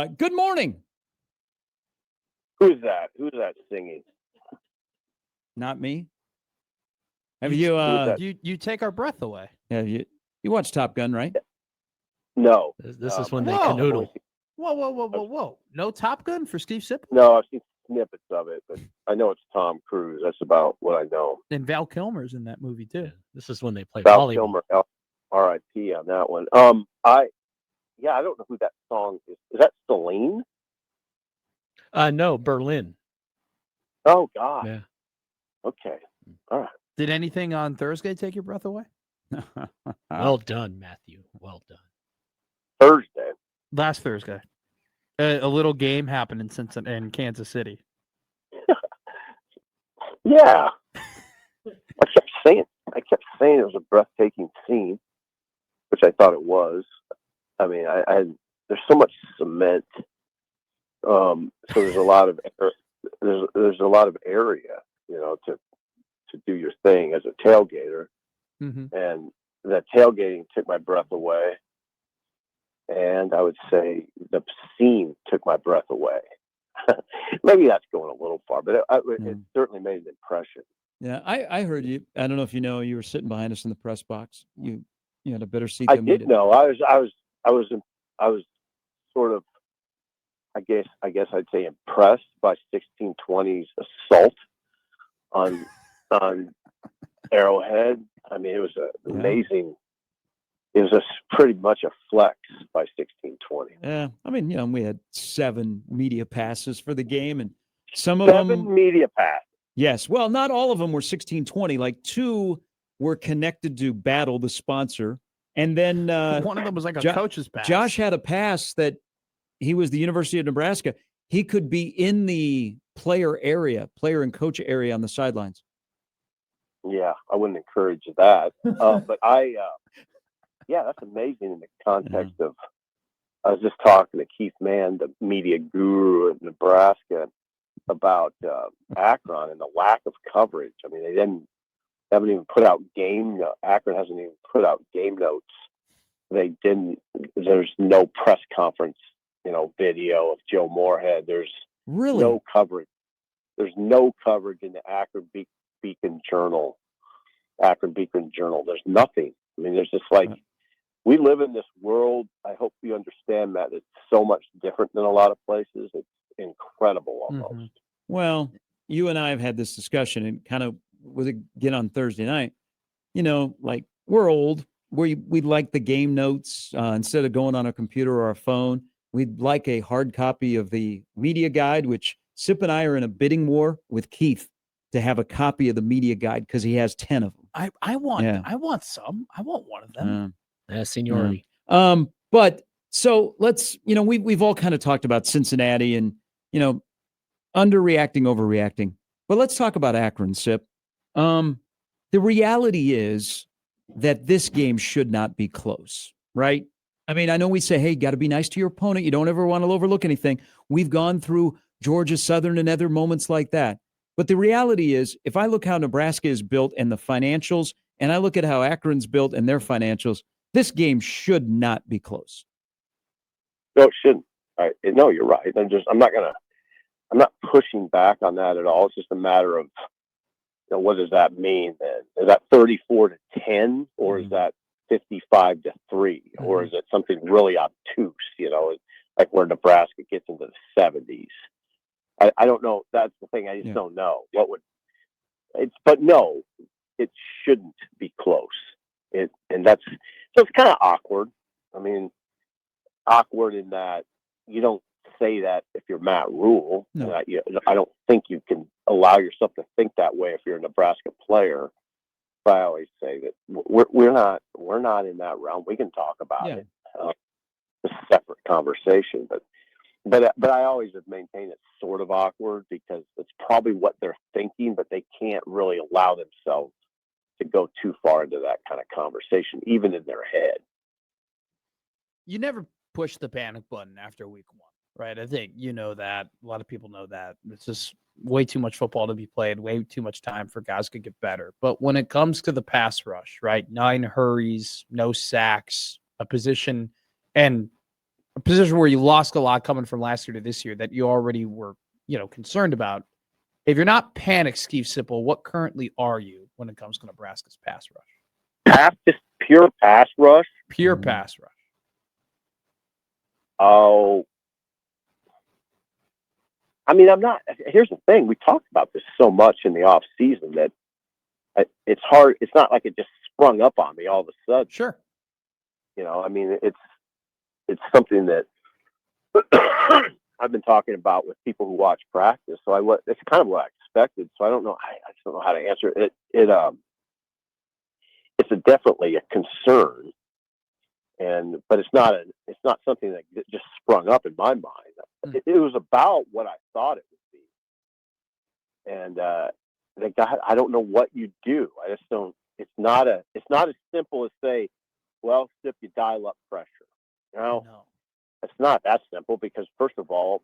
Good morning. Who's that? Who's that singing? Not me. Have you take our breath away? Yeah, you watch Top Gun, right? No. This is when they canoodle. Whoa. No Top Gun for Steve Sipple? No, I've seen snippets of it, but I know it's Tom Cruise. That's about what I know. And Val Kilmer's in that movie, too. Yeah, this is when they play Val volleyball. Kilmer, R.I.P. on that one. I don't know who that song is. Is that Celine? No, Berlin. Oh, God. Yeah. Okay. All right. Did anything on Thursday take your breath away? Well done, Matthew. Well done. Thursday. Last Thursday. A little game happened in Cincinnati, in Kansas City. Yeah. I kept saying it was a breathtaking scene, which I thought it was. I mean, there's so much cement. So there's a lot of there's a lot of area, to do your thing as a tailgater. Mm-hmm. And that tailgating took my breath away. And I would say the scene took my breath away. Maybe that's going a little far, but it certainly made an impression. Yeah, I heard you. I don't know if you know, you were sitting behind us in the press box. You had a better seat. I did know. I was sort of, I guess I'd say, impressed by 1620's assault on Arrowhead. I mean, it was amazing. It was pretty much a flex by 1620. Yeah, I mean, we had 7 media passes for the game, and some of 7 media passes. Yes, well, not all of them were 1620. Like 2 were connected to Battle, the sponsor, and then one of them was like a coach's pass. Josh had a pass that he was the University of Nebraska. He could be in the player and coach area on the sidelines. Yeah, I wouldn't encourage that. But that's amazing in the context of, I was just talking to Keith Mann, the media guru of Nebraska, about Akron and the lack of coverage. I mean, haven't even put out Akron hasn't even put out game notes. There's no press conference, video of Joe Moorhead. There's really no coverage. There's no coverage in the Akron Beacon Journal. There's nothing. I mean, there's just we live in this world. I hope you understand that it's so much different than a lot of places. It's incredible almost. Mm-hmm. Well, you and I have had this discussion, and kind of was again on Thursday night. We're old. We like the game notes instead of going on a computer or a phone. We'd like a hard copy of the media guide, which Sip and I are in a bidding war with Keith to have a copy of the media guide because he has 10 of them. I want some. I want one of them. Seniority. But so let's, we've all kind of talked about Cincinnati and, underreacting, overreacting. But let's talk about Akron, Sip. The reality is that this game should not be close, right? I mean, I know we say, hey, got to be nice to your opponent. You don't ever want to overlook anything. We've gone through Georgia Southern and other moments like that. But the reality is, if I look how Nebraska is built and the financials, and I look at how Akron's built and their financials, this game should not be close. No, it shouldn't. No, you're right. I'm not pushing back on that at all. It's just a matter of, what does that mean then? Is that 34-10, or is that 55-3, or is it something really obtuse? Like where Nebraska gets into the 70s. I don't know. That's the thing. I just don't know but no, it shouldn't be close. So it's kind of awkward. I mean, awkward in that you don't say that if you're Matt Rule. No. I don't think you can allow yourself to think that way if you're a Nebraska player. But I always say that we're not in that realm. We can talk about it. It's a separate conversation, but I always have maintained it's sort of awkward because it's probably what they're thinking, but they can't really allow themselves to go too far into that kind of conversation, even in their head. You never push the panic button after week 1, right? I think that. A lot of people know that. It's just way too much football to be played, way too much time for guys to get better. But when it comes to the pass rush, right, 9 hurries, no sacks, a position, and a position where you lost a lot coming from last year to this year that you already were, concerned about. If you're not panicked, Steve Sipple, what currently are you when it comes to Nebraska's pass rush? Just pure pass rush. Pure pass rush. Oh, I mean, I'm not. Here's the thing: we talked about this so much in the off season that it's hard. It's not like it just sprung up on me all of a sudden. Sure. I mean, it's something that I've been talking about with people who watch practice. So it's kind of what I expected. So I don't know. I just don't know how to answer it. It's definitely a concern, but it's not something that just sprung up in my mind. It was about what I thought it would be, and I don't know what you do. I just don't. It's not as simple as say, well, Sip, you dial up pressure. No. It's not that simple because first of all,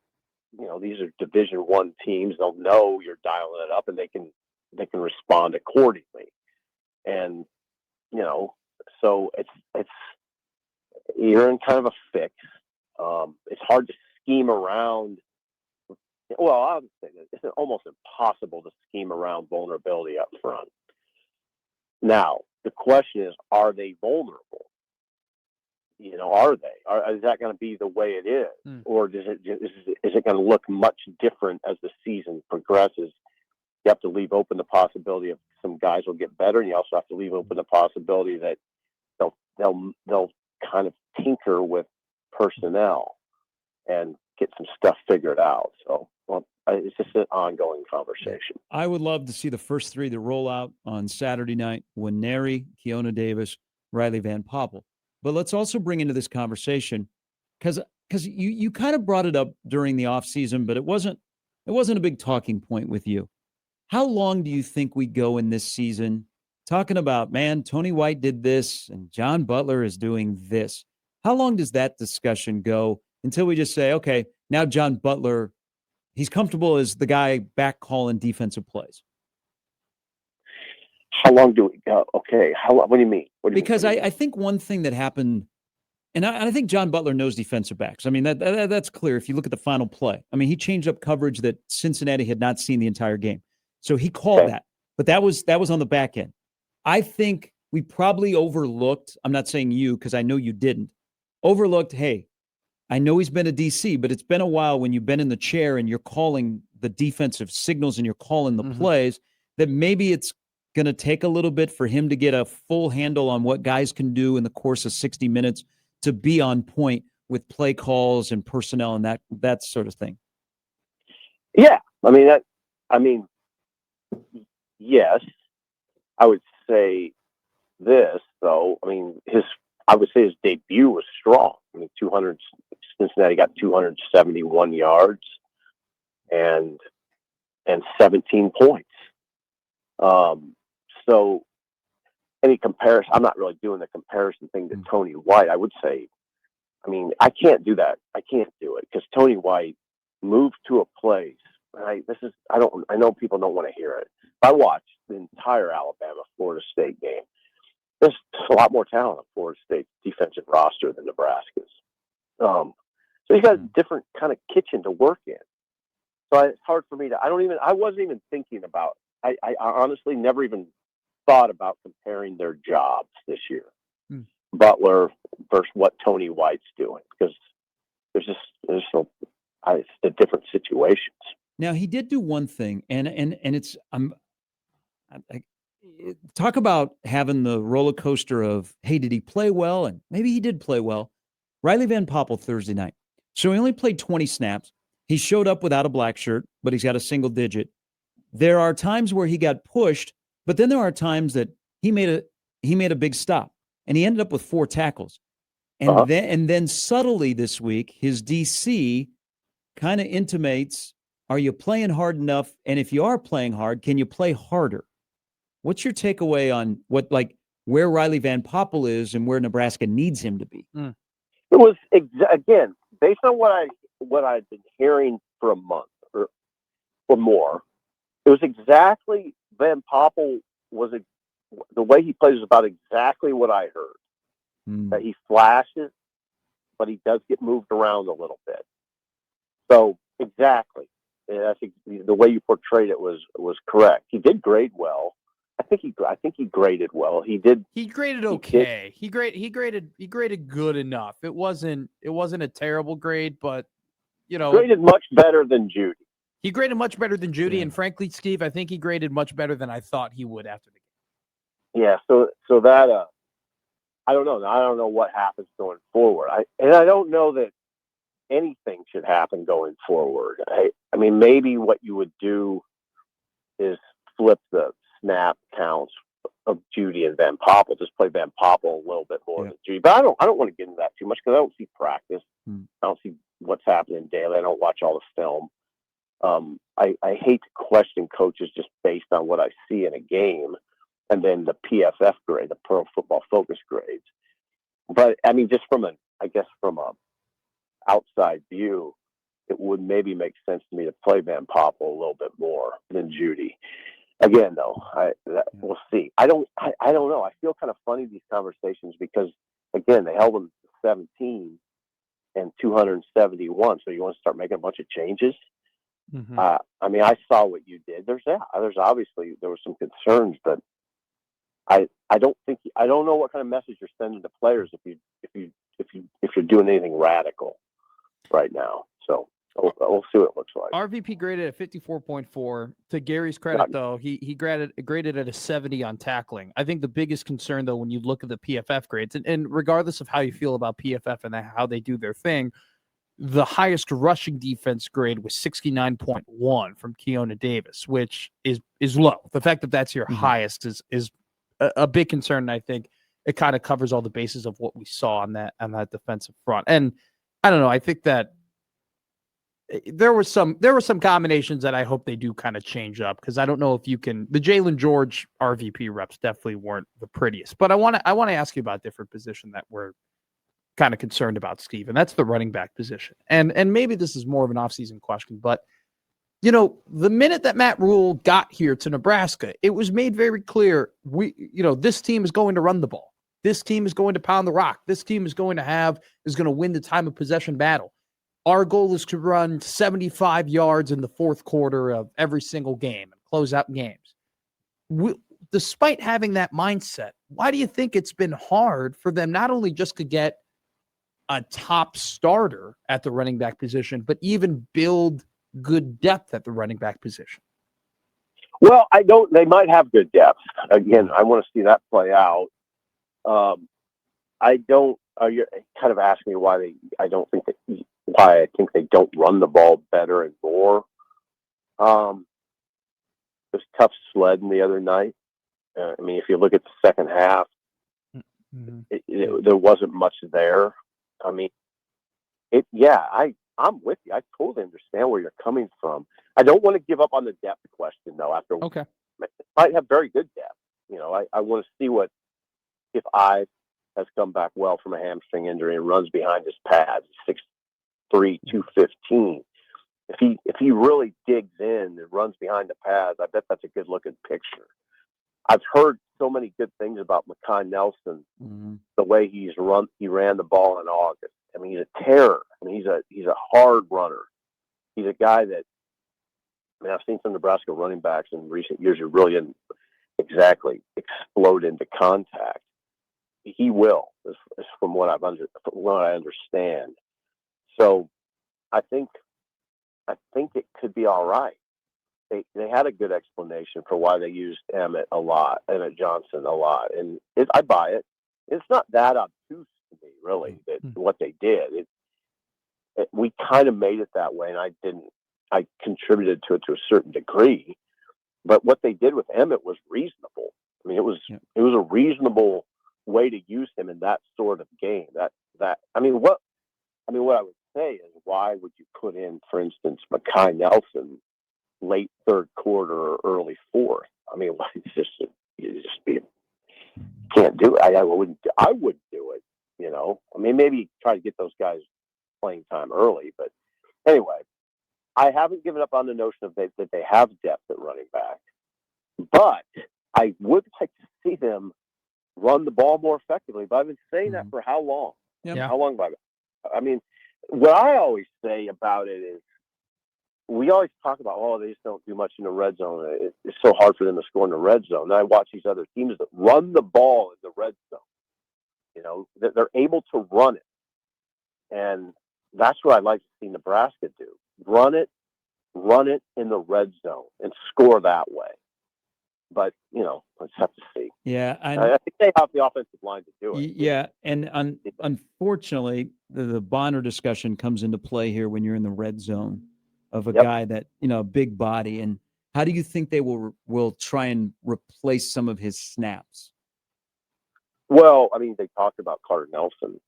these are Division I teams. They'll know you're dialing it up, and they can respond accordingly. And so it's you're in kind of a fix. It's hard to scheme around. Well, I would say that it's almost impossible to scheme around vulnerability up front. Now, the question is, are they vulnerable? Are they? Is that going to be the way it is? Or is it going to look much different as the season progresses? You have to leave open the possibility of some guys will get better, and you also have to leave open the possibility that they'll kind of tinker with personnel and get some stuff figured out. So, it's just an ongoing conversation. I would love to see the first three that roll out on Saturday night: Nwaneri, Keona Davis, Riley Van Poppel. But let's also bring into this conversation because you kind of brought it up during the offseason, but it wasn't a big talking point with you. How long do you think we go in this season talking about, man, Tony White did this and John Butler is doing this? How long does that discussion go until we just say, okay, now John Butler, he's comfortable as the guy back calling defensive plays? How long do we go? Okay. What do you mean? Because I think one thing that happened, and I think John Butler knows defensive backs. I mean, that's clear if you look at the final play. I mean, he changed up coverage that Cincinnati had not seen the entire game. So he called that. But that was on the back end. I think we probably overlooked, I'm not saying you because I know you didn't, overlooked, hey, I know he's been a DC, but it's been a while when you've been in the chair and you're calling the defensive signals and you're calling the plays, that maybe it's going to take a little bit for him to get a full handle on what guys can do in the course of 60 minutes to be on point with play calls and personnel and that sort of thing. Yeah. Yes. I would say this, though. I would say his debut was strong. Cincinnati got 271 yards and 17 points. So any comparison, I'm not really doing the comparison thing to Tony White. I would say, I can't do that. I can't do it because Tony White moved to a place. I know people don't want to hear it. I watched the entire Alabama-Florida State game. There's a lot more talent on Florida State's defensive roster than Nebraska's. So he's got a different kind of kitchen to work in. So it's hard for me to. I wasn't even thinking about. I honestly never even thought about comparing their jobs this year, Butler versus what Tony White's doing, because it's the different situations. Now he did do one thing, and it's talk about having the roller coaster of, hey, did he play well? And maybe he did play well. Riley Van Poppel Thursday night. So he only played 20 snaps. He showed up without a black shirt, but he's got a single digit. There are times where he got pushed, but then there are times that he made a big stop, and he ended up with 4 tackles. And then subtly this week, his DC kind of intimates, are you playing hard enough? And if you are playing hard, can you play harder? What's your takeaway on where Riley Van Poppel is and where Nebraska needs him to be? It was again based on what I'd been hearing for a month or more. It was exactly Van Poppel the way he plays was about exactly what I heard. That he flashes, but he does get moved around a little bit. So exactly, and I think the way you portrayed it was correct. He did grade well. I think he graded well. He did. He graded okay. He graded good enough. It wasn't a terrible grade, but Graded much better than Judy. He graded much better than Judy, Yeah. and frankly, Steve, I think he graded much better than I thought he would after the game. Yeah. So that I don't know. I don't know what happens going forward. I don't know that anything should happen going forward. I mean, maybe what you would do is flip the snap counts of Judy and Van Poppel. Just play Van Poppel a little bit more than Judy. But I don't want to get into that too much because I don't see practice. I don't see what's happening daily. I don't watch all the film. I hate to question coaches just based on what I see in a game and then the PFF grade, the Pro Football Focus grades. But I mean, just from a outside view, it would maybe make sense to me to play Van Poppel a little bit more than Judy. Again, though, we'll see. I don't know. I feel kind of funny these conversations because, again, they held them to 17 and 271. So you want to start making a bunch of changes? Mm-hmm. I mean, I saw what you did. There's obviously there were some concerns, but I don't know what kind of message you're sending to players if you're doing anything radical right now. So we'll see what it looks like. RVP graded at 54.4. To Gary's credit, though, he graded at a 70 on tackling. I think the biggest concern, though, when you look at the PFF grades, and regardless of how you feel about PFF and how they do their thing, the highest rushing defense grade was 69.1 from Keona Davis, which is low. The fact that that's your highest is a big concern, and I think it kind of covers all the bases of what we saw on that defensive front. And I don't know, I think that there were some combinations that I hope they do kind of change up, because I don't know if you can. The Jalen George RVP reps definitely weren't the prettiest, but I want to ask you about a different position that we're kind of concerned about, Steve, and that's the running back position. And maybe this is more of an offseason question, but the minute that Matt Rule got here to Nebraska, it was made very clear this team is going to run the ball. This team is going to pound the rock. This team is going to win the time of possession battle. Our goal is to run 75 yards in the fourth quarter of every single game and close out games. Despite having that mindset, why do you think it's been hard for them not only just to get a top starter at the running back position, but even build good depth at the running back position? Well, they might have good depth. Again, I want to see that play out. You're kind of asking me why I think they don't run the ball better and more. It was tough sledding the other night. I mean, if you look at the second half, there wasn't much there. I mean, I'm with you. I totally understand where you're coming from. I don't want to give up on the depth question, though. Okay. Might have very good depth. I want to see if Ives has come back well from a hamstring injury and runs behind his pads, 6'3", 215. If he really digs in and runs behind the pads, I bet that's a good looking picture. I've heard so many good things about Mekhi Nelson, the way he ran the ball in August. I mean, he's a terror. I mean, he's a hard runner. He's a guy that, I've seen some Nebraska running backs in recent years who really didn't exactly explode into contact. He will, from what I understand. So, I think it could be all right. They had a good explanation for why they used Emmett Johnson a lot, and I buy it. It's not that obtuse to me, really, that what they did. We kind of made it that way, and I contributed to it to a certain degree. But what they did with Emmett was reasonable. I mean, it was a reasonable way to use him in that sort of game. What I would say is, why would you put in, for instance, Mekhi Nelson late third quarter or early fourth? I mean, you can't do it. I wouldn't do it. I mean, maybe try to get those guys playing time early, but anyway, I haven't given up on the notion of that they have depth at running back, but I would like to see them run the ball more effectively. But I've been saying that for how long? Yeah. How long have I mean, what I always say about it is we always talk about, oh, they just don't do much in the red zone. It's so hard for them to score in the red zone. And I watch these other teams that run the ball in the red zone. You know, they're able to run it. And that's what I'd like to see Nebraska do. Run it in the red zone and score that way. But, you know, let's have to see. Yeah. I think they have the offensive line to do it. Yeah. And unfortunately, the Bonner discussion comes into play here when you're in the red zone of a guy that, you know, a big body. And how do you think they will try and replace some of his snaps? Well, I mean, they talked about Carter Nelson.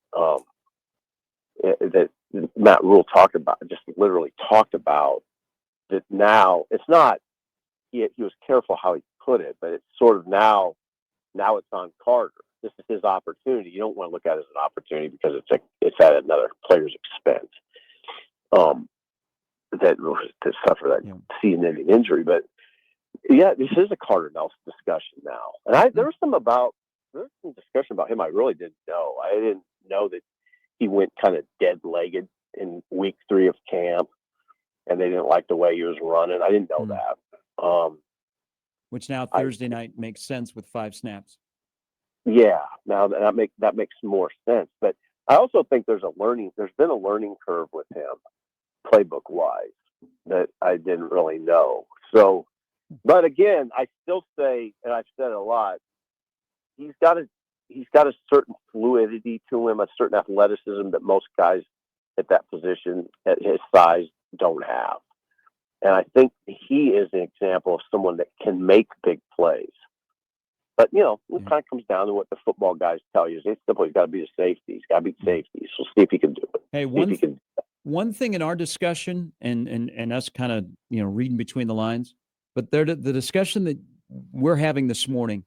That Matt Rule just literally talked about that now. It's not, he was careful how he put it, but it's sort of now it's on Carter. This is his opportunity. You don't want to look at it as an opportunity because it's at another player's expense. That to suffer that season-ending injury, but yeah, this is a Carter Nelson discussion now. And there was some discussion about him I really didn't know. I didn't know that he went kind of dead-legged in week 3 of camp, and they didn't like the way he was running. I didn't know that. Which now Thursday night makes sense with 5 snaps. Yeah, now that makes more sense. But I also think there's been a learning curve with him, playbook-wise, that I didn't really know. So, but again, I still say, and I've said it a lot, he's got a certain fluidity to him, a certain athleticism that most guys at that position, at his size, don't have. And I think he is an example of someone that can make big plays. But, you know, it kind of comes down to what the football guys tell you. It's simple. He's got to be the safety. He's got to beat safety. So see if he can do it. Hey, one thing in our discussion and us kind of, you know, reading between the lines, but the discussion that we're having this morning,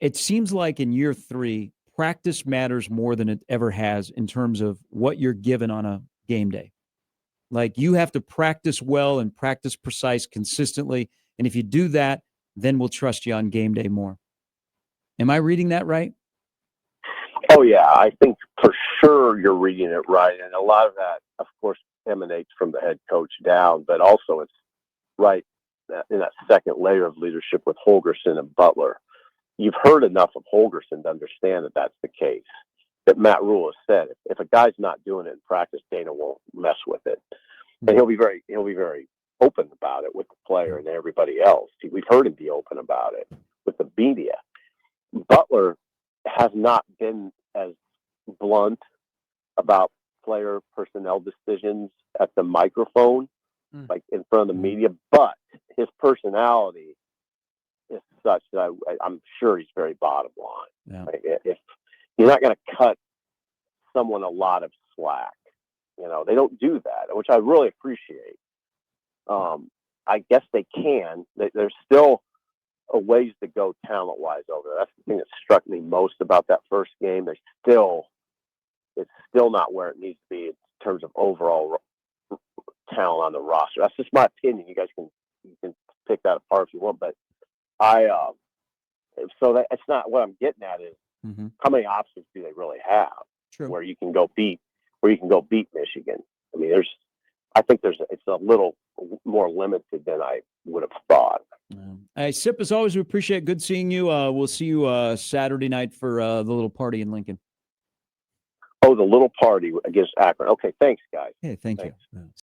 it seems like in year 3, practice matters more than it ever has in terms of what you're given on a game day. Like, you have to practice well and practice precise consistently. And if you do that, then we'll trust you on game day more. Am I reading that right? Oh, yeah. I think for sure you're reading it right. And a lot of that, of course, emanates from the head coach down, but also it's right in that second layer of leadership with Holgorsen and Butler. You've heard enough of Holgorsen to understand that that's the case. That Matt Rule has said, if a guy's not doing it in practice, Dana won't mess with it, and he'll be very open about it with the player and everybody else. We've heard him be open about it with the media. Butler has not been as blunt about player personnel decisions at the microphone, like in front of the media, but his personality is such that I'm sure he's very bottom line. Yeah. Like, if you're not going to cut someone a lot of slack, you know, they don't do that, which I really appreciate. I guess they can. There's still a ways to go talent-wise over there. That's the thing that struck me most about that first game. It's still not where it needs to be in terms of overall talent on the roster. That's just my opinion. You guys can pick that apart if you want, but so that it's not what I'm getting at is how many options do they really have where you can go beat Michigan? I mean, it's a little more limited than I would have thought. Hey, Sip, as always, we appreciate it. Good seeing you. We'll see you Saturday night for the little party in Lincoln. Oh, the little party against Akron. Okay, thanks, guys. Hey, thank you.